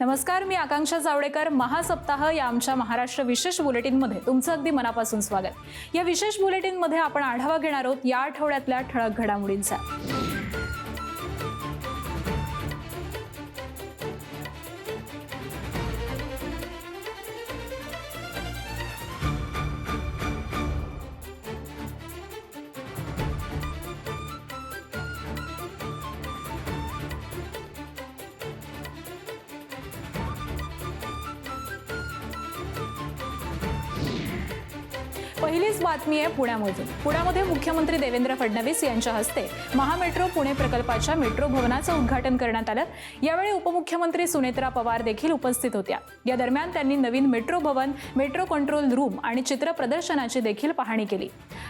नमस्कार, मी आकांक्षा जावडेकर. महासप्ताह या आमच्या महाराष्ट्र विशेष बुलेटिनमध्ये तुमचं अगदी मनापासून स्वागत. या विशेष बुलेटिनमध्ये आपण आढावा घेणार आहोत या आठवड्यातल्या ठळक घडामोडींचा. पहिलीच बातमी आहे पुण्यामधून. पुण्यामध्ये मुख्यमंत्री देवेंद्र फडणवीस यांच्या हस्ते महामेट्रो पुणे प्रकल्पाच्या मेट्रो भवनाचं उद्घाटन करण्यात आलं. यावेळी उपमुख्यमंत्री सुनेत्रा पवार देखील उपस्थित होत्या. या दरम्यान त्यांनी नवीन मेट्रो भवन, मेट्रो कंट्रोल रूम आणि चित्र प्रदर्शनाची देखील पाहणी केली.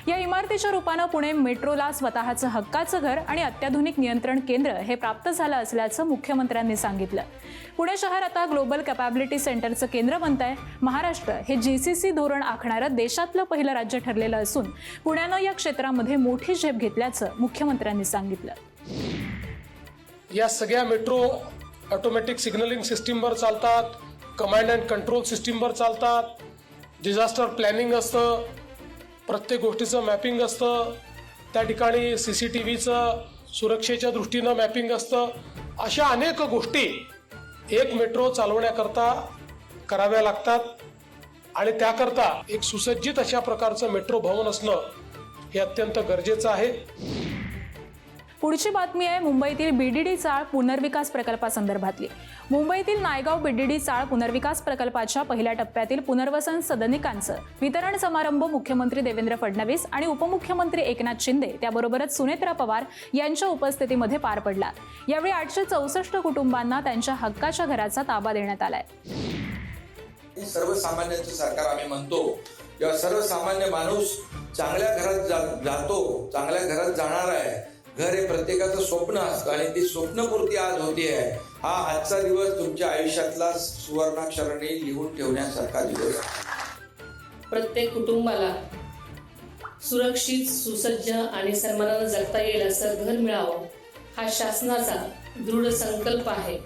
या इमारतीच्या रूपानं पुणे मेट्रोला स्वतःचं हक्काचं घर आणि अत्याधुनिक नियंत्रण केंद्र हे प्राप्त झालं असल्याचं मुख्यमंत्र्यांनी सांगितलं. पुणे शहर आता ग्लोबल कॅपॅबिलिटी सेंटरचं केंद्र बनत आहे. महाराष्ट्र हे GCC धोरण आखणारं देशातलं पहिलं राज्य ठरलेलं असून पुण्यानं या क्षेत्रामध्ये मोठी झेप घेतल्याचं मुख्यमंत्र्यांनी सांगितलं. या सगळ्या मेट्रो ऑटोमॅटिक सिग्नलिंग सिस्टीमवर चालतात, कमांड अँड कंट्रोल सिस्टीमवर चालतात, डिझास्टर प्लॅनिंग असतं, प्रत्येक गोष्टीचं मॅपिंग असतं, त्या ठिकाणी CCTVचं सुरक्षेच्या दृष्टीनं मॅपिंग असतं. अशा अनेक गोष्टी एक मेट्रो चालवण्याकरता कराव्या लागतात आणि त्याकरता एक सुसज्जित अशा प्रकारचं मेट्रो भवन असणं हे अत्यंत गरजेचं आहे. पुढची बातमी आहे मुंबईतील BDD चाळ पुनर्विकास प्रकल्पासंदर्भातली. मुंबईतील नायगाव BDD चाळ पुनर्विकास प्रकल्पाच्या पहिल्या टप्प्यातील पुनर्वसन सदनिकांचं वितरण समारंभ मुख्यमंत्री देवेंद्र फडणवीस आणि उपमुख्यमंत्री एकनाथ शिंदे त्याबरोबरच सुनेत्रा पवार यांच्या उपस्थितीमध्ये पार पडला. यावेळी 864 कुटुंबांना त्यांच्या हक्काच्या घराचा ताबा देण्यात आलाय. सर्वसामान्यांचं सरकार आम्ही म्हणतो, जेव्हा सर्वसामान्य माणूस चांगल्या घरात जातो, चांगल्या घरात जाणार आहे. घर हे प्रत्येकाचं स्वप्न असतं आणि ती स्वप्नपूर्ती आज होती आहे. हा आजचा दिवस तुमच्या आयुष्यातला सुवर्णाक्षराने लिहून ठेवण्यासारखा दिवस आहे. प्रत्येक कुटुंबाला सुरक्षित, सुसज्ज आणि सन्मानानं जगता येईल असं घर मिळावं हा शासनाचा दृढ संकल्प आहे.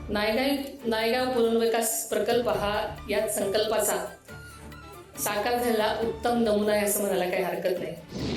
नायगाव पुनर्विकास प्रकल्प हा या संकल्पाचा साकार झालेला उत्तम नमुना आहे असं म्हणायला काही हरकत नाही.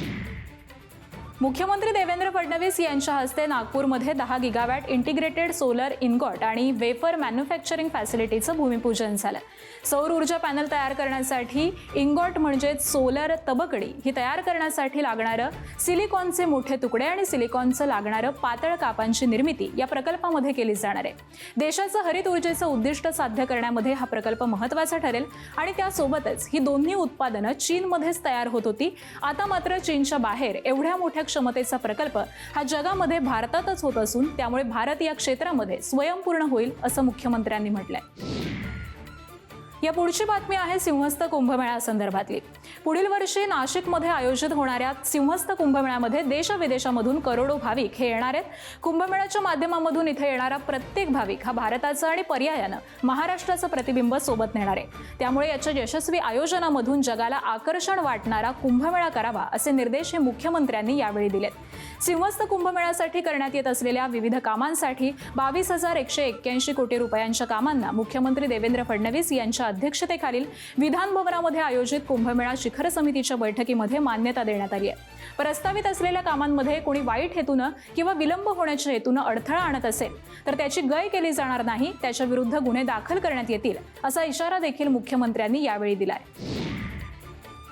मुख्यमंत्री देवेंद्र फडणवीस यांच्या हस्ते नागपूरमध्ये 10 गिगावॅट इंटिग्रेटेड सोलर इनगॉट आणि वेफर मॅन्युफॅक्चरिंग फॅसिलिटीचं भूमिपूजन झालं. सौर ऊर्जा पॅनल तयार करण्यासाठी इनगॉट म्हणजेच सोलर तबकडी ही तयार करण्यासाठी लागणारं सिलिकॉनचे मोठे तुकडे आणि सिलिकॉनचं लागणारं पातळ कापांची निर्मिती या प्रकल्पामध्ये केली जाणार आहे. देशाचं हरित ऊर्जेचं उद्दिष्ट साध्य करण्यामध्ये हा प्रकल्प महत्त्वाचा ठरेल आणि त्यासोबतच ही दोन्ही उत्पादनं चीनमध्येच तयार होत होती. आता मात्र चीनच्या बाहेर एवढ्या मोठ्या क्षमतेचा प्रकल्प हा जगामध्ये भारतातच होत असून त्यामुळे भारत या क्षेत्रामध्ये स्वयंपूर्ण होईल असं मुख्यमंत्र्यांनी म्हटलंय. या पुढची बातमी आहे सिंहस्थ कुंभमेळा संदर्भातली. पुढील वर्षी नाशिकमध्ये आयोजित होणाऱ्या सिंहस्थ कुंभमेळ्यामध्ये देश-विदेशामधून करोडो भाविक हे येणार आहेत. कुंभमेळ्याच्या माध्यमामधून इथे येणारा प्रत्येक भाविक हा भारताचा आणि पर्यायानं महाराष्ट्राचं प्रतिबिंब सोबत नेणार आहे. त्यामुळे याच्या यशस्वी आयोजनामधून जगाला आकर्षण वाटणारा कुंभमेळा करावा असे निर्देश हे मुख्यमंत्र्यांनी यावेळी दिलेत. सिंहस्थ कुंभमेळ्यासाठी करण्यात येत असलेल्या विविध कामांसाठी 22,181 कोटी रुपयांच्या कामांना मुख्यमंत्री देवेंद्र फडणवीस यांच्या अध्यक्षतेखालील विधान भवनामध्ये आयोजित कुंभमेळा शिखर समितीच्या बैठकीमध्ये मान्यता देण्यात आली आहे. प्रस्तावित असलेल्या कामांमध्ये कोणी वाईट हेतूनं किंवा विलंब होण्याच्या हेतूनं अडथळा आणत असेल तर त्याची गय केली जाणार नाही, त्याच्या विरुद्ध गुन्हे दाखल करण्यात येतील असा इशारा देखील मुख्यमंत्र्यांनी यावेळी दिलाय.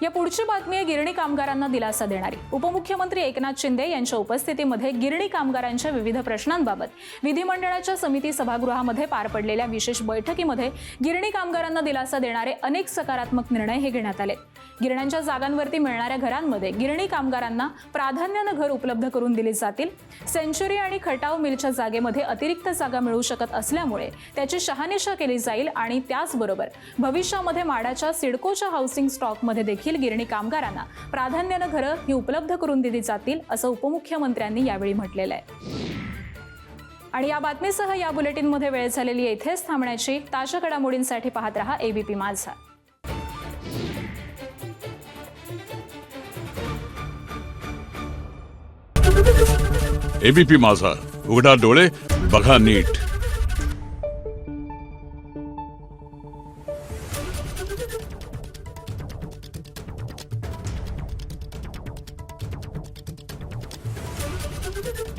या पुढची बातमी आहे गिरणी कामगारांना दिलासा देणारी. उपमुख्यमंत्री एकनाथ शिंदे यांच्या उपस्थितीमध्ये गिरणी कामगारांच्या विविध प्रश्नांबाबत विधिमंडळाच्या समिती सभागृहामध्ये पार पडलेल्या विशेष बैठकीमध्ये गिरणी कामगारांना दिलासा देणारे अनेक सकारात्मक निर्णय हे घेण्यात आले. गिरण्यांच्या जागांवरती मिळणाऱ्या घरांमध्ये गिरणी कामगारांना प्राधान्यानं घर उपलब्ध करून दिली जातील. सेंचुरी आणि खटाव मिलच्या जागेमध्ये अतिरिक्त जागा मिळू शकत असल्यामुळे त्याची शहानिशा केली जाईल आणि त्याचबरोबर भविष्यामध्ये माडाच्या सिडकोच्या हाऊसिंग स्टॉकमध्ये देखील गिरणी कामगारांना प्राधान्यानं घरं ही उपलब्ध करून दिली जातील असं उपमुख्यमंत्र्यांनी यावेळी म्हटलेलं आहे. आणि या बातमीसह या बुलेटिनमध्ये वेळ झालेली इथेच थांबण्याची. ताज्या घडामोडींसाठी पाहत रहा ABP माझा. ABP माझा, उघडा डोळे बघा नीट. आहे.